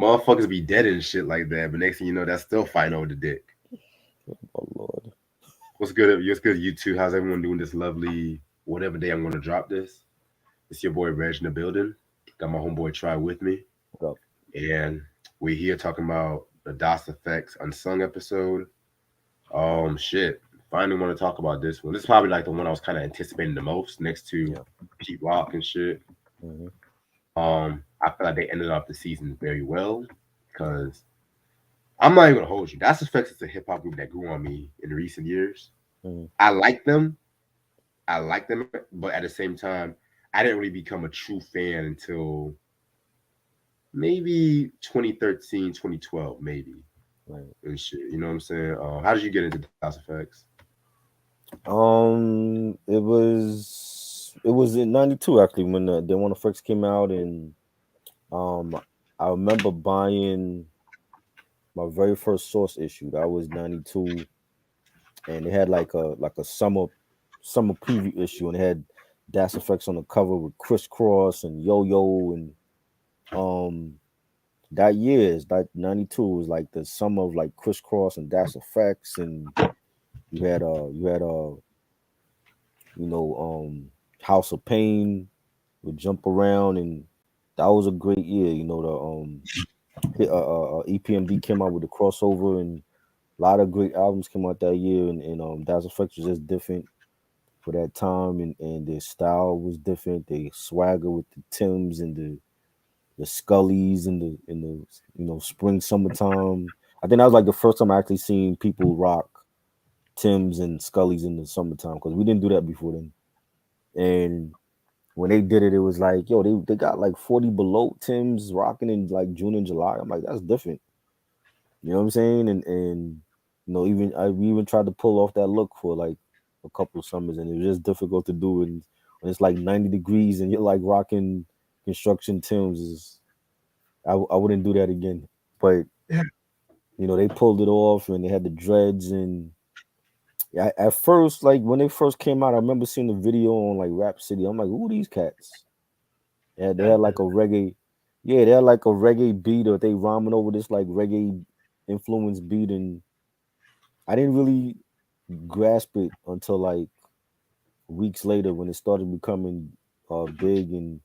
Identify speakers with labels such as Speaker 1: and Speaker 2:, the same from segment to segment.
Speaker 1: Motherfuckers be dead and shit like that, but next thing you know, that's still fighting over the dick.
Speaker 2: Oh Lord.
Speaker 1: What's good? What's good, you two? How's everyone doing this lovely whatever day I'm gonna drop this? It's your boy Reg in the building. Got my homeboy Try with me,
Speaker 2: What up?
Speaker 1: and we're here talking about the DOS Effects Unsung episode. Shit. Finally want to talk about this one. This is probably like the one I was kind of anticipating the most, next to
Speaker 2: Yeah.
Speaker 1: Pete Rock and shit.
Speaker 2: Mm-hmm.
Speaker 1: I feel like they ended up the season very well because I'm not even gonna hold you. That's Effects is a hip hop group that grew on me in recent years.
Speaker 2: Mm-hmm.
Speaker 1: I like them. I like them, but at the same time, I didn't really become a true fan until maybe 2013, 2012, maybe
Speaker 2: Right.
Speaker 1: and shit. You know what I'm saying? How did you get into DOS Effects?
Speaker 2: It was in '92 actually when the one first came out, and um, I remember buying my very first Source issue. That was '92, and it had like a summer preview issue, and it had Das Effects on the cover with Crisscross and Yo Yo, and um that year is like '92 was like the summer of like Crisscross and Das Effects, and you had House of Pain would jump around, and that was a great year. EPMD came out with the crossover, and a lot of great albums came out that year, and Das Effects was just different for that time, and their style was different. They swagger with the Tims and the Scullys in the spring summertime. I think that was like the first time I actually seen people rock Tims and Scullys in the summertime because we didn't do that before then. And when they did it, it was like, yo, they got like 40 below Tims rocking in like June and July. I'm like, that's different. You know what I'm saying? And even we even tried to pull off that look for like a couple summers, and it was just difficult to do. And when it's like 90 degrees and you're like rocking construction Tims, I wouldn't do that again. But they pulled it off, and they had the dreads. And yeah, at first, like when they first came out, I remember seeing the video on like Rap City. I'm like, who are these cats? Yeah, they had like a reggae. Yeah, they had like a reggae beat, or they rhyming over this like reggae influence beat, and I didn't really grasp it until like weeks later when it started becoming big, and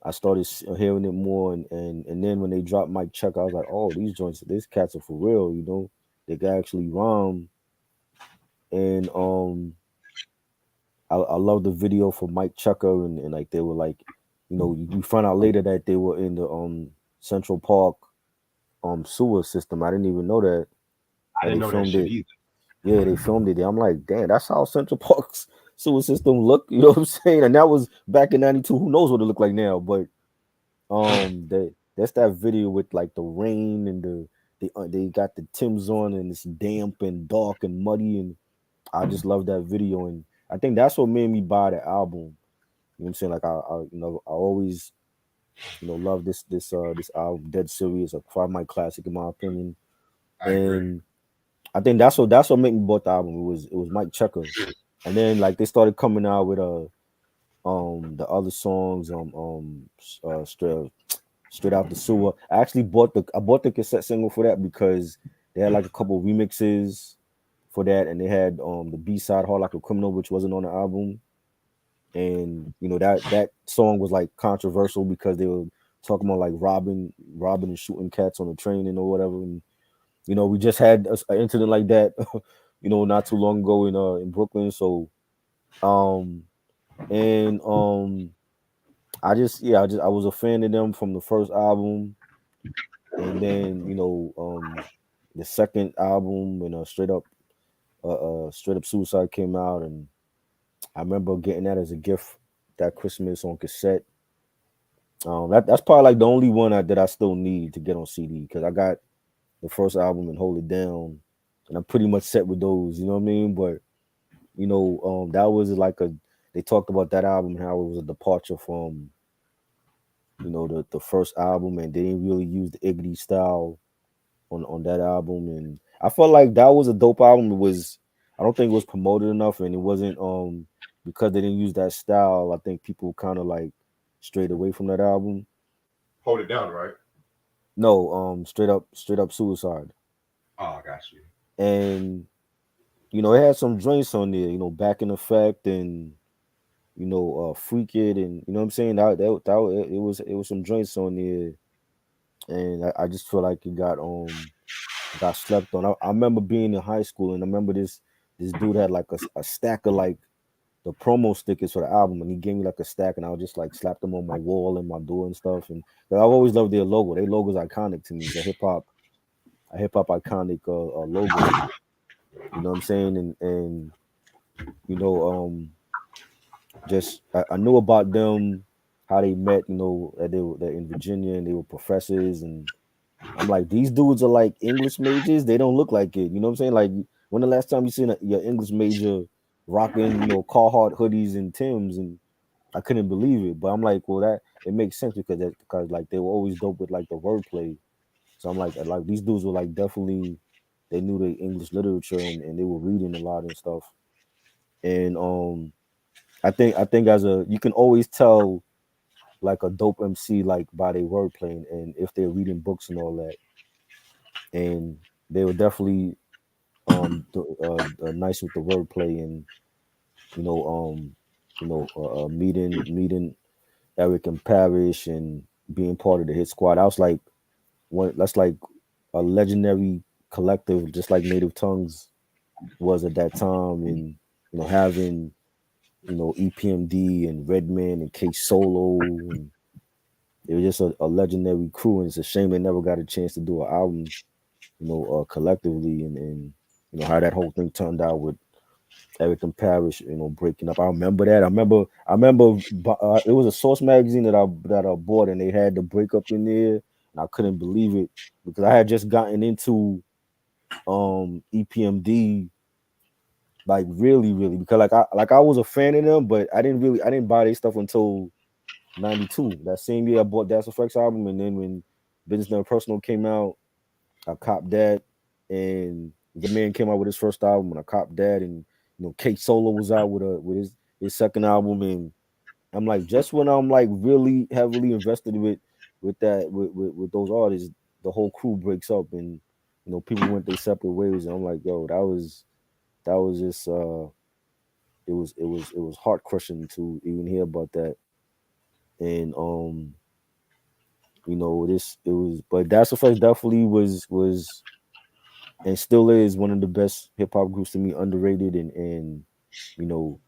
Speaker 2: I started hearing it more, and then when they dropped Mike Check, I was like, oh, these cats are for real, they can actually rhyme. And I love the video for Mike Chucker, and like they were like, we found out later that they were in the Central Park sewer system. I didn't even know that,
Speaker 1: I
Speaker 2: and
Speaker 1: didn't
Speaker 2: they
Speaker 1: know that
Speaker 2: filmed
Speaker 1: shit
Speaker 2: it.
Speaker 1: either.
Speaker 2: Yeah, they filmed it there. I'm like, damn, that's how Central Park's sewer system look. You know what I'm saying? And that was back in '92. Who knows what it looked like now? But that's that video with like the rain and they got the Timbs on, and it's damp and dark and muddy, and I just love that video, and I think that's what made me buy the album. You know what I'm saying? Like I always love this album, Dead Serious, a quite classic in my opinion.
Speaker 1: I agree.
Speaker 2: And I think that's what made me bought the album. It was Mike Checker, and then like they started coming out with the other songs straight out the sewer. I bought the cassette single for that because they had like a couple remixes for that, and they had the B side Hard Like a Criminal, which wasn't on the album. And that song was like controversial because they were talking about like robbing and shooting cats on the train and or whatever. And we just had an incident like that, not too long ago in Brooklyn. So um and I was a fan of them from the first album, and then the second album when Straight Up Suicide came out, and I remember getting that as a gift that Christmas on cassette. That's probably like the only one that I still need to get on CD because I got the first album and Hold It Down, and I'm pretty much set with those. You know what I mean? But that was like they talked about that album and how it was a departure from the first album, and they didn't really use the Iggy style on that album, and I felt like that was a dope album. I don't think it was promoted enough, and it wasn't because they didn't use that style. I think people kind of like strayed away from that album.
Speaker 1: Hold it down, right?
Speaker 2: No, straight up suicide.
Speaker 1: Oh, I got you.
Speaker 2: And it had some joints on there, back in effect, and freak it, and you know what I'm saying, it was some joints on there, and I just feel like it got slept on. I remember being in high school, and I remember this dude had like a stack of like the promo stickers for the album, and he gave me like a stack, and I would just like slap them on my wall and my door and stuff. And 'cause I've always loved their logo. Their logo is iconic to me. It's a hip hop iconic logo. You know what I'm saying? And you know, just I knew about them, how they met. That they're in Virginia and they were professors, and I'm like, these dudes are like English majors. They don't look like it. You know what I'm saying? Like, when the last time you seen your English major rocking, Carhartt hoodies and Tims, and I couldn't believe it. But I'm like, well, that it makes sense because like they were always dope with like the wordplay. So I'm like these dudes were like definitely they knew the English literature, and they were reading a lot and stuff. And I think as a you can always tell like a dope MC like by their wordplay, and if they're reading books and all that. And they were definitely nice with the wordplay, and you know um meeting Eric and Parrish and being part of the hit squad. I was like one that's like a legendary collective, just like Native Tongues was at that time. And having EPMD and Redman and K Solo, and it was just a legendary crew. And it's a shame they never got a chance to do an album collectively, and how that whole thing turned out with Eric and Parrish, breaking up. I remember that. It was a Source magazine that I bought, and they had the breakup in there, and I couldn't believe it because I had just gotten into EPMD, like really, really, because I was a fan of them, but I didn't buy their stuff until '92. That same year I bought Das Effects album, and then when Business Never Personal came out, I copped that. And the man came out with his first album, and I copped that. And Kate Solo was out with his second album, and I'm like, just when I'm like really heavily invested with those artists, the whole crew breaks up, and people went their separate ways. And I'm like, yo, that was just it was heart crushing to even hear about that. And this it was, but That's Effect definitely was and still is one of the best hip hop groups to me, underrated. And you know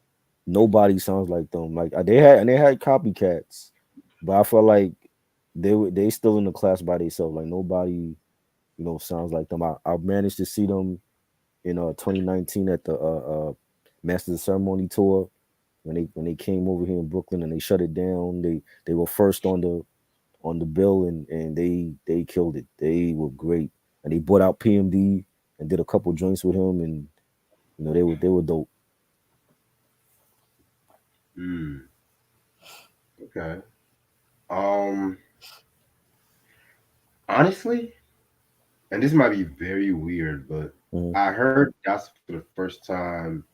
Speaker 2: nobody sounds like them. Like they had copycats, but I feel like they still in the class by themselves. Like nobody sounds like them. I managed to see them in 2019 at the Masters of Ceremony tour, when they came over here in Brooklyn, and they shut it down. They were first on the bill, and they killed it. They were great, and they brought out PMD and did a couple joints with him, and they were dope.
Speaker 1: Mm, okay. Um, honestly, and this might be very weird, but
Speaker 2: Mhm.
Speaker 1: I heard that's for the first time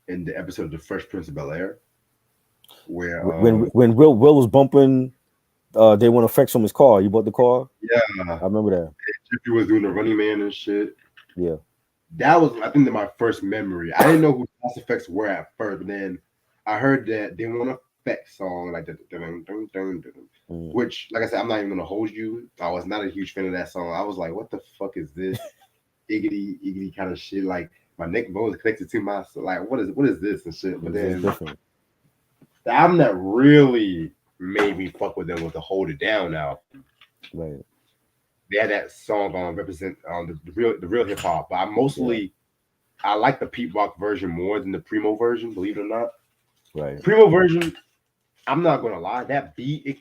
Speaker 1: in the episode of The Fresh Prince of Bel Air, where
Speaker 2: When Will was bumping, they want to flex from his car. You bought the car.
Speaker 1: yeah,
Speaker 2: I remember that.
Speaker 1: Jeffrey was doing the Running Man and shit.
Speaker 2: Yeah.
Speaker 1: That was, I think, my first memory. I didn't know who House Effects were at first, but then I heard that they want a effects song like that,
Speaker 2: Mm.
Speaker 1: which, like I said, I'm not even gonna hold you. I was not a huge fan of that song. I was like, what the fuck is this iggity kind of shit? Like my neck bone is connected to my, so like what is this and shit? But
Speaker 2: It's just
Speaker 1: then
Speaker 2: different.
Speaker 1: the album that really made me fuck with them was the Hold It Down album.
Speaker 2: Right.
Speaker 1: They had that song on represent the real hip hop, but
Speaker 2: Yeah.
Speaker 1: I like the Pete Rock version more than the Primo version, believe it or not.
Speaker 2: Right.
Speaker 1: Primo version, I'm not gonna lie, that beat,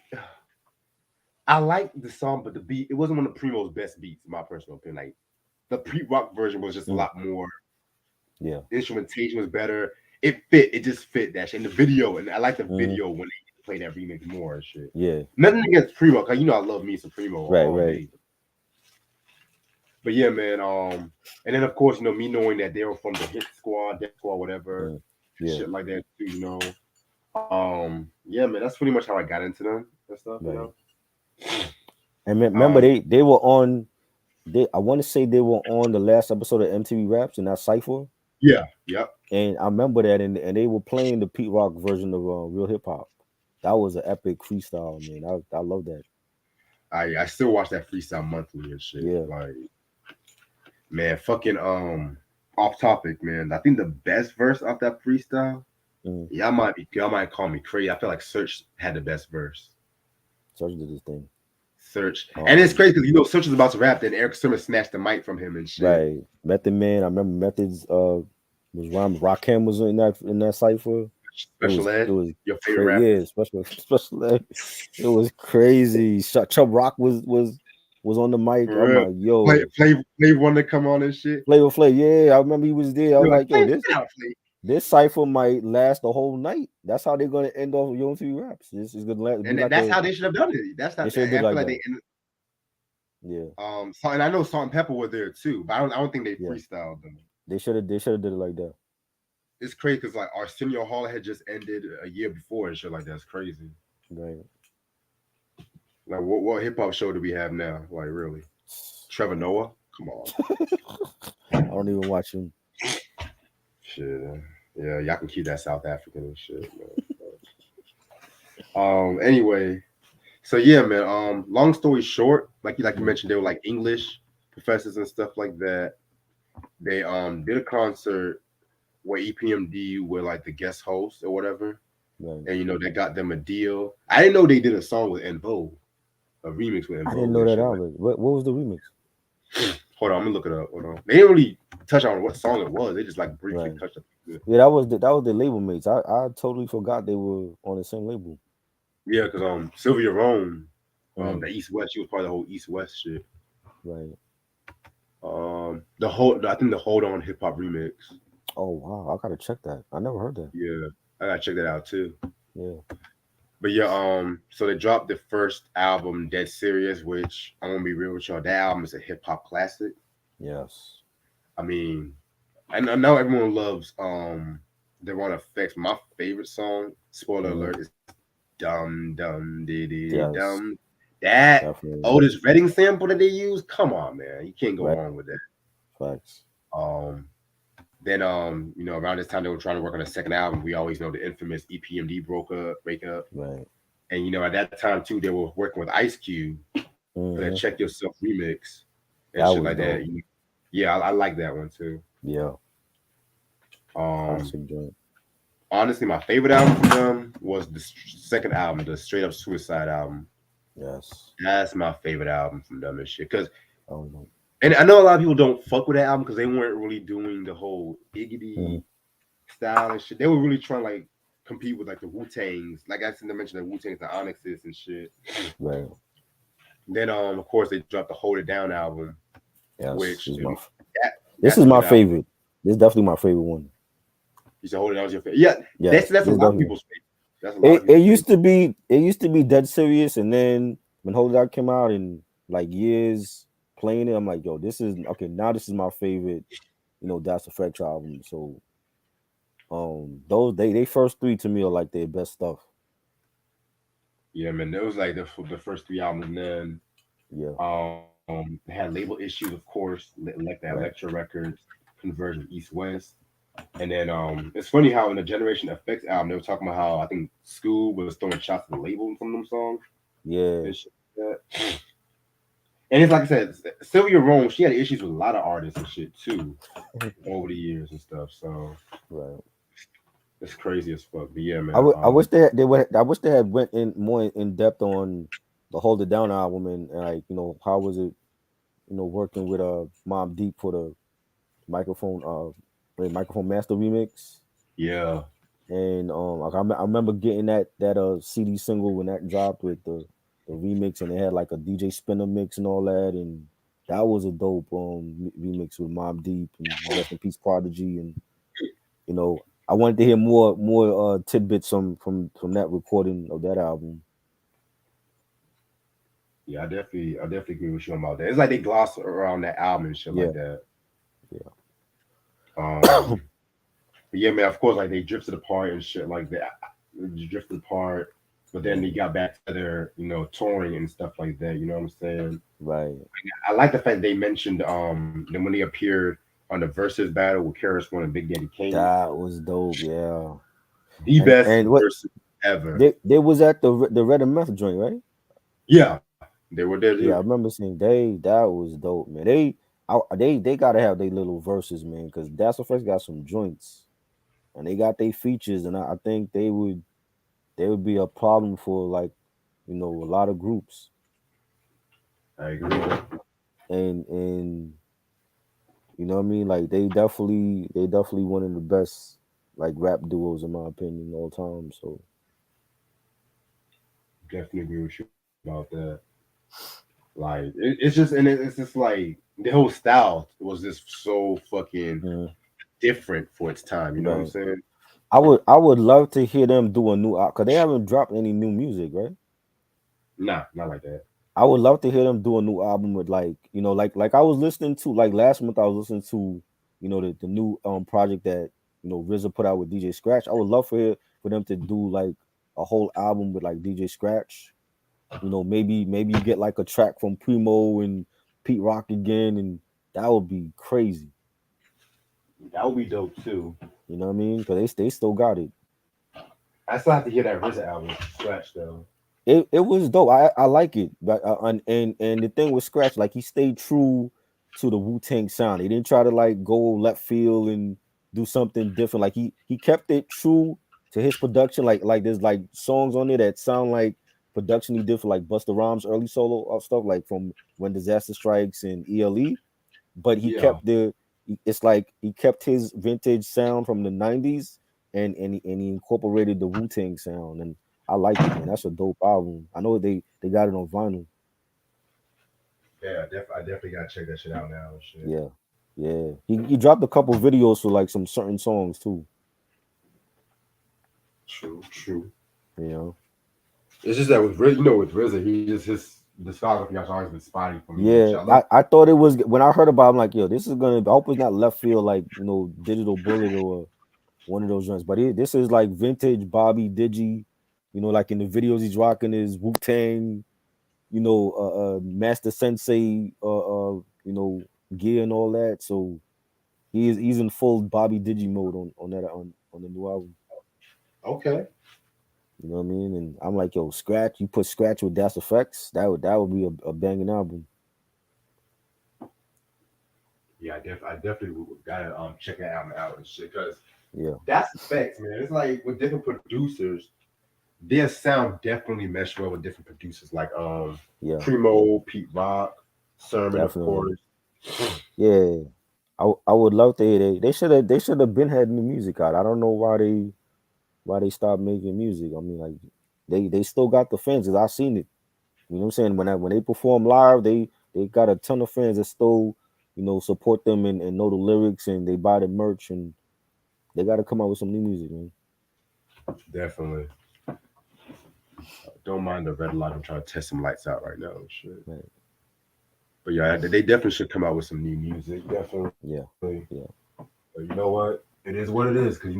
Speaker 1: I like the song, but the beat, it wasn't one of Primo's best beats, in my personal opinion. Like the Pete Rock version was just a
Speaker 2: Mm.
Speaker 1: lot more,
Speaker 2: Yeah.
Speaker 1: instrumentation was better. It just fit that shit. In the video, and I like the
Speaker 2: Hmm.
Speaker 1: video when they play that remix more and shit.
Speaker 2: Yeah.
Speaker 1: Nothing against Primo, cause I love me some Primo
Speaker 2: Right.
Speaker 1: all
Speaker 2: Right.
Speaker 1: day. But yeah, man. And then of course, me knowing that they were from the Hit Squad, Death Squad, whatever,
Speaker 2: Mm. Yeah.
Speaker 1: shit like that too. Yeah, man. That's pretty much how I got into them and stuff.
Speaker 2: Right. And remember,
Speaker 1: Um,
Speaker 2: they were on. I want to say they were on the last episode of MTV Raps in that cipher.
Speaker 1: yeah, yep.
Speaker 2: And I remember that, and they were playing the Pete Rock version of Real Hip Hop. That was an epic freestyle, man. I love that.
Speaker 1: I still watch that freestyle monthly and shit.
Speaker 2: Yeah.
Speaker 1: Like, man, fucking off topic, man. I think the best verse off that freestyle.
Speaker 2: Mm.
Speaker 1: Y'all might call me crazy. I feel like Search had the best verse.
Speaker 2: Such did this thing.
Speaker 1: Search, and it's
Speaker 2: Um,
Speaker 1: crazy because you know Search was about to rap, then Eric Simmons snatched the mic from him and shit.
Speaker 2: right. Method Man. I remember Method's was rhymes. Rakim was in that cipher.
Speaker 1: Special
Speaker 2: It
Speaker 1: Ed,
Speaker 2: was
Speaker 1: your favorite
Speaker 2: crazy.
Speaker 1: rapper,
Speaker 2: Yeah, special ed. It was crazy. Chubb Rock was on the mic.
Speaker 1: for
Speaker 2: I'm
Speaker 1: real.
Speaker 2: like, yo,
Speaker 1: Flav wanted to come on and shit.
Speaker 2: Flavor Flav. Yeah, I remember he was there. I was
Speaker 1: You're like,
Speaker 2: like, yo,
Speaker 1: Get out, Flav.
Speaker 2: this cipher might last the whole night. That's how they're gonna end off Young Three Raps. This is gonna be
Speaker 1: And
Speaker 2: like
Speaker 1: that's
Speaker 2: a.
Speaker 1: how they should have done it. That's
Speaker 2: They
Speaker 1: not.
Speaker 2: should have did
Speaker 1: I feel
Speaker 2: like
Speaker 1: like
Speaker 2: that. Yeah,
Speaker 1: and I know Salt and Pepper were there too, but I don't think they
Speaker 2: yeah.
Speaker 1: freestyled them.
Speaker 2: They should have did it like that.
Speaker 1: It's crazy because like Arsenio Hall had just ended a year before and shit like that's crazy.
Speaker 2: Right.
Speaker 1: Like what hip hop show do we have now? Like really, Trevor Noah? Come on,
Speaker 2: I don't even watch him.
Speaker 1: shit. Yeah, y'all can keep that South African and shit. Anyway, so yeah, man. Long story short, like you mentioned, they were like English professors and stuff like that. They did a concert where EPMD were like the guest host or whatever,
Speaker 2: Right.
Speaker 1: and you know they got them a deal. I didn't know they did a song with En Vogue, a remix with En
Speaker 2: I didn't
Speaker 1: Vogue
Speaker 2: know
Speaker 1: and
Speaker 2: that
Speaker 1: shit like.
Speaker 2: either. What was the remix?
Speaker 1: Hold on, I'm gonna look it up. Hold on. They didn't really touch on what song it was. They just like briefly
Speaker 2: Right.
Speaker 1: touched up.
Speaker 2: Yeah, that was the label mates. I totally forgot they were on the same label.
Speaker 1: Yeah, because Sylvia Rome,
Speaker 2: Mm,
Speaker 1: the East West, she was part of the whole East West shit.
Speaker 2: right.
Speaker 1: I think the Hold On Hip Hop remix.
Speaker 2: Oh wow, I gotta check that. I never heard that.
Speaker 1: Yeah, I gotta check that out too.
Speaker 2: Yeah.
Speaker 1: But yeah, so they dropped the first album, Dead Serious, which I'm gonna be real with y'all. That album is a hip hop classic.
Speaker 2: Yes.
Speaker 1: I mean, I know everyone loves the One Effects. My favorite song, spoiler
Speaker 2: Mm,
Speaker 1: alert, is Dum Dum Diddy
Speaker 2: yes.
Speaker 1: Dum. That
Speaker 2: Definitely.
Speaker 1: Otis Redding sample that they use, come on, man, you can't go
Speaker 2: Right.
Speaker 1: wrong with that.
Speaker 2: Facts.
Speaker 1: Um, then around this time they were trying to work on a second album. We always know the infamous EPMD breakup,
Speaker 2: Right.
Speaker 1: and at that time too they were working with Ice Cube for that
Speaker 2: Hmm.
Speaker 1: Check Yourself remix and
Speaker 2: That
Speaker 1: shit
Speaker 2: was
Speaker 1: like that.
Speaker 2: dope.
Speaker 1: Yeah, I like that one too.
Speaker 2: Yeah.
Speaker 1: Um,
Speaker 2: Classic joint.
Speaker 1: Honestly, my favorite album from them was the second album, the Straight Up Suicide album.
Speaker 2: Yes.
Speaker 1: That's my favorite album from them and shit.
Speaker 2: Oh no.
Speaker 1: And I know a lot of people don't fuck with that album because they weren't really doing the whole
Speaker 2: Hmm.
Speaker 1: Iggy style and shit. They were really trying to like compete with like the Wu Tangs, like I mentioned the Wu Tangs, the Onyxes and shit.
Speaker 2: Right.
Speaker 1: Then of course they dropped the Hold It Down album,
Speaker 2: Yes.
Speaker 1: which that
Speaker 2: This
Speaker 1: that's
Speaker 2: is
Speaker 1: a
Speaker 2: my
Speaker 1: good album.
Speaker 2: favorite. This is definitely my favorite one.
Speaker 1: You said Hold It Down was your favorite. Yeah,
Speaker 2: Yes.
Speaker 1: that's a
Speaker 2: This is
Speaker 1: lot of
Speaker 2: definitely.
Speaker 1: people's favorite. That's a lot of people's favorite.
Speaker 2: It used to be Dead Serious, and then when Hold It Out came out and like years playing it, I'm like, yo, this is okay. Now this is my favorite. That's the Fetch album. So those they first three to me are like their best stuff.
Speaker 1: Yeah, man, that was like the first three albums. And then
Speaker 2: Yeah.
Speaker 1: they had label issues, of course, like that Electra
Speaker 2: Right.
Speaker 1: Records conversion East West. And then it's funny how in the Generation FX album they were talking about how I think Scoob was throwing shots at the label in some of them songs
Speaker 2: Yeah.
Speaker 1: and shit like that. And it's like I said, Sylvia Rome, she had issues with a lot of artists and shit too over the years and stuff. So
Speaker 2: Right.
Speaker 1: it's crazy as fuck. But yeah,
Speaker 2: I,
Speaker 1: man.
Speaker 2: w- I wish they would. I wish they had went in more in depth on the Hold It Down album and like how was it working with Mom Deep for the microphone microphone master remix.
Speaker 1: Yeah.
Speaker 2: And like I remember getting that CD single when that dropped with the remix, and they had like a DJ Spinner mix and all that, and that was a dope remix with Mobb Deep and Rest in Peace Prodigy, and I wanted to hear more tidbits from that recording of that album.
Speaker 1: Yeah, I definitely agree with you about that. It's like they gloss around that album and shit
Speaker 2: Yeah,
Speaker 1: like that.
Speaker 2: yeah,
Speaker 1: Um, but yeah, man. Of course, like they drifted apart and shit like that. They drifted apart. but then
Speaker 2: Yeah,
Speaker 1: they got back together, touring and stuff like that. You know what I'm saying?
Speaker 2: right.
Speaker 1: I like the fact they mentioned then when they appeared on the versus battle with Karis One and Big Daddy Kane,
Speaker 2: That was dope. Yeah.
Speaker 1: the best
Speaker 2: And what
Speaker 1: versus ever.
Speaker 2: they was at the Red and Meth joint, right?
Speaker 1: Yeah, they were there too.
Speaker 2: Yeah, I remember seeing that was dope, man. They gotta have their little verses, man, because That's Effects got some joints and they got their features, and I think they would be a problem for like a lot of groups,
Speaker 1: I agree.
Speaker 2: you know, and you know what I mean. Like they definitely one of the best like rap duos in my opinion all time. So
Speaker 1: Definitely agree with you about that. Like it's just it's just like the whole style was just so fucking
Speaker 2: mhm,
Speaker 1: different for its time. You know what I'm
Speaker 2: right.
Speaker 1: saying?
Speaker 2: I would love to hear them do a new because they haven't dropped any new music, right?
Speaker 1: Nah, not like that.
Speaker 2: I would love to hear them do a new album with like I was listening to like last month I was listening to the new project that RZA put out with DJ Scratch. I would love for them to do like a whole album with like DJ Scratch. Maybe you get like a track from Primo and Pete Rock again, and that would be crazy.
Speaker 1: That would be dope too.
Speaker 2: You know what I mean? Because they still got it.
Speaker 1: I still have to hear that RZA album, Scratch though.
Speaker 2: It was dope. I like it, but and the thing with Scratch, like he stayed true to the Wu-Tang sound. He didn't try to like go left field and do something different. Like he kept it true to his production. Like there's like songs on there that sound like production he did for like Busta Rhymes early solo stuff, like from When Disaster Strikes and ELE. But he
Speaker 1: Yeah,
Speaker 2: kept it's like he kept his vintage sound from the 90s and he incorporated the Wu-Tang sound, and I like it, man. That's a dope album. I know they got it on vinyl.
Speaker 1: yeah. I definitely gotta check that shit out now and shit.
Speaker 2: Yeah. Yeah. He dropped a couple videos for like some certain songs too,
Speaker 1: True, true.
Speaker 2: you know.
Speaker 1: It's just that with RZA, with RZA, he just his discography has always been spotty for me. Which
Speaker 2: Yeah,
Speaker 1: I love.
Speaker 2: I thought it was when I heard about it, I'm like, yo, this is gonna I hope it's not left field like Digital Bullet or one of those joints. But this is like vintage Bobby Digi, like in the videos he's rocking his Wu Tang, Master Sensei, gear and all that. So he's in full Bobby Digi mode on the new album.
Speaker 1: Okay.
Speaker 2: You know what I mean? And I'm like, yo, Scratch. You put Scratch with Das Effects, that would be a banging album.
Speaker 1: Yeah, I definitely gotta check that album out and shit because
Speaker 2: Yeah,
Speaker 1: that's the facts, man. It's like with different producers, their sound definitely mesh well with different producers like
Speaker 2: yeah,
Speaker 1: Primo, Pete Rock, Sermon, of
Speaker 2: definitely.
Speaker 1: course.
Speaker 2: Yeah, I would love to hear they should have been had new music out. I don't know why they stopped making music. I mean, like they still got the fans. 'Cause I seen it. You know what I'm saying? When they perform live, they got a ton of fans that still support them and know the lyrics and they buy the merch, and they got to come out with some new music, man.
Speaker 1: Definitely. Don't mind the red light. I'm trying to test some lights out right now and shit.
Speaker 2: Right.
Speaker 1: But yeah, they definitely should come out with some new music. Definitely.
Speaker 2: Yeah, yeah,
Speaker 1: But you know what? It is what it is because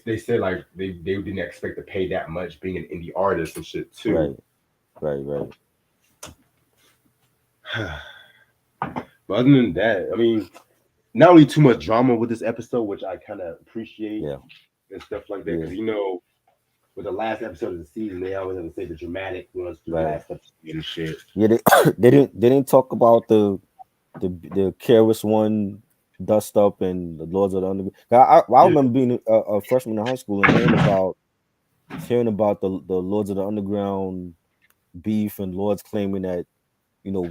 Speaker 1: they said like they didn't expect to pay that much being an indie artist and shit too.
Speaker 2: right, right.
Speaker 1: But other than that, I mean, not really too much drama with this episode, which I kind of appreciate
Speaker 2: Yeah,
Speaker 1: and stuff like that.
Speaker 2: yeah,
Speaker 1: Because with the last episode of the season, they always have to say the dramatic was the
Speaker 2: right.
Speaker 1: last episode and shit.
Speaker 2: Yeah, they didn't talk about the Karis one dust up and the Lords of the Underground. I
Speaker 1: Yeah,
Speaker 2: remember being a freshman in high school and hearing about the Lords of the Underground beef and Lords claiming that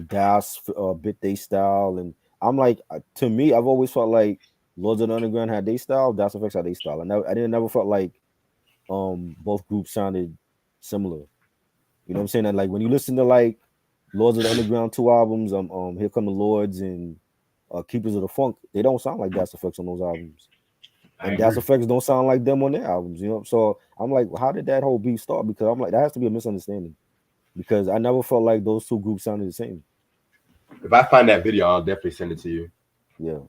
Speaker 2: Das bit they style, and I'm like, to me, I've always felt like Lords of the Underground had they style, Das Effects had they style. I didn't never felt like both groups sounded similar. You know what I'm saying? And like when you listen to like Lords of the Underground two albums, Here Come the Lords and Keepers of the Funk, they don't sound like Das Effects on those albums,
Speaker 1: I
Speaker 2: and Das
Speaker 1: agree.
Speaker 2: Effects don't sound like them on their albums. So I'm like, how did that whole beef start? Because I'm like, that has to be a misunderstanding because I never felt like those two groups sounded the same.
Speaker 1: If I find that video, I'll definitely send it to you.
Speaker 2: Yeah,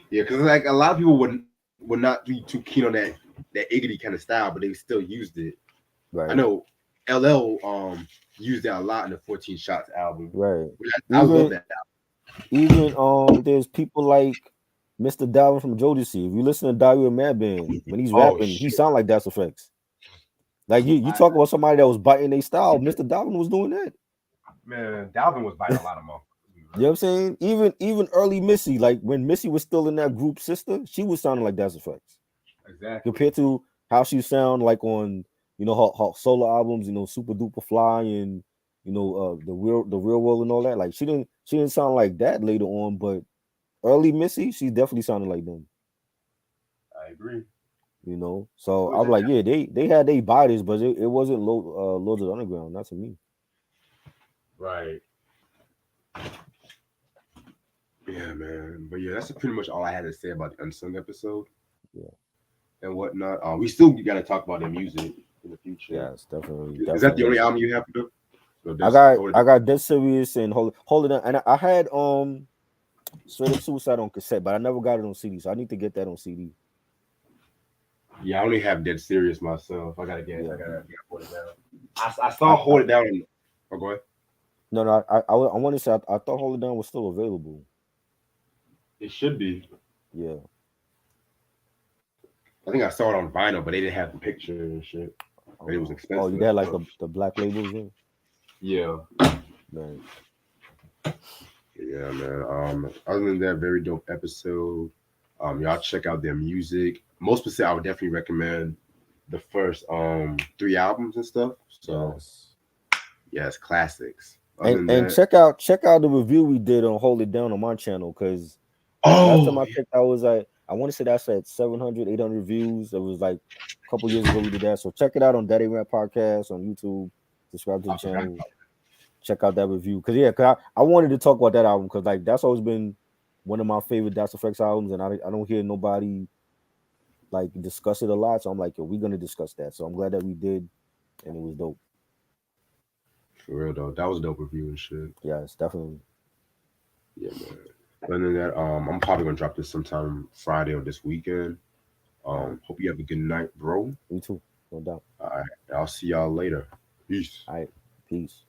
Speaker 1: Yeah, because like a lot of people would not be too keen on that that Iggy kind of style, but they still used it. I
Speaker 2: Right,
Speaker 1: know LL used that a lot in the 14 Shots album.
Speaker 2: right.
Speaker 1: I love
Speaker 2: Even
Speaker 1: that
Speaker 2: even there's people like Mr. Dalvin from Jodeci. If you listen to Diary of Mad Band, when he's
Speaker 1: album. Oh
Speaker 2: rapping, he
Speaker 1: shit,
Speaker 2: sound like Das Effects. Like you
Speaker 1: I,
Speaker 2: talk about somebody that was biting their style. Mr. Dalvin was doing that.
Speaker 1: man, Dalvin was biting a lot of motherfuckers.
Speaker 2: You know what I'm saying? Even early Missy, like when Missy was still in that group Sister, she was sounding like Das Effects
Speaker 1: Exactly.
Speaker 2: compared to how she sound like on her solo albums, Super Duper Fly and the real world and all that. Like she didn't sound like that later on, but early Missy, she definitely sounded like them.
Speaker 1: I agree.
Speaker 2: So
Speaker 1: Who is
Speaker 2: I'm
Speaker 1: it?
Speaker 2: like, yeah, they had their bodies, but it wasn't Lords of the Underground, not to me.
Speaker 1: Right. Yeah, man. But yeah, that's pretty much all I had to say about the Unsung episode
Speaker 2: Yeah,
Speaker 1: and whatnot. We still got to talk about their music in the future.
Speaker 2: yes, definitely,
Speaker 1: Is that the only
Speaker 2: definitely.
Speaker 1: album you have to do? So
Speaker 2: I
Speaker 1: this
Speaker 2: got
Speaker 1: hold it.
Speaker 2: I got Dead Serious and Hold It Down, and I had Straight Up Suicide on cassette, but I never got it on CD, so I need to get that on CD.
Speaker 1: Yeah, I only have Dead Serious myself. I
Speaker 2: Yeah,
Speaker 1: gotta get Hold It Down. I saw
Speaker 2: I
Speaker 1: Hold It Down. Oh, go ahead.
Speaker 2: no, I want to say I thought Hold It Down was still available.
Speaker 1: It should be.
Speaker 2: Yeah.
Speaker 1: I think I saw it on vinyl, but they didn't have the picture and shit. But it was
Speaker 2: Oh,
Speaker 1: expensive
Speaker 2: you
Speaker 1: as
Speaker 2: had like
Speaker 1: fuck.
Speaker 2: the black labels in,
Speaker 1: Yeah.
Speaker 2: man.
Speaker 1: Yeah, man. Other than that, very dope episode. Y'all check out their music. Most specific, I would definitely recommend the first three albums and stuff. So
Speaker 2: Yes.
Speaker 1: yes, classics. Other
Speaker 2: And
Speaker 1: than
Speaker 2: and
Speaker 1: that,
Speaker 2: check out the review we did on Hold It Down on my channel, because last time
Speaker 1: oh
Speaker 2: I checked, I was like, I want to say that's at 700, 800 views. It was like a couple years ago we did that. So check it out on Daddy Rap Podcast on YouTube. Subscribe to the
Speaker 1: I forgot.
Speaker 2: channel. Check out that review. Cause I wanted to talk about that album because like that's always been one of my favorite Das Effects albums, and I don't hear nobody like discuss it a lot. So I'm like, yo, we're gonna discuss that. So I'm glad that we did, and it was dope.
Speaker 1: For real though, that was a dope review and shit.
Speaker 2: Yes, definitely.
Speaker 1: Yeah, man. Other than that, I'm probably gonna drop this sometime Friday or this weekend.
Speaker 2: All right.
Speaker 1: Hope you have a good night, bro.
Speaker 2: You too. No doubt.
Speaker 1: All right, I'll see y'all later. Peace.
Speaker 2: All right. Peace.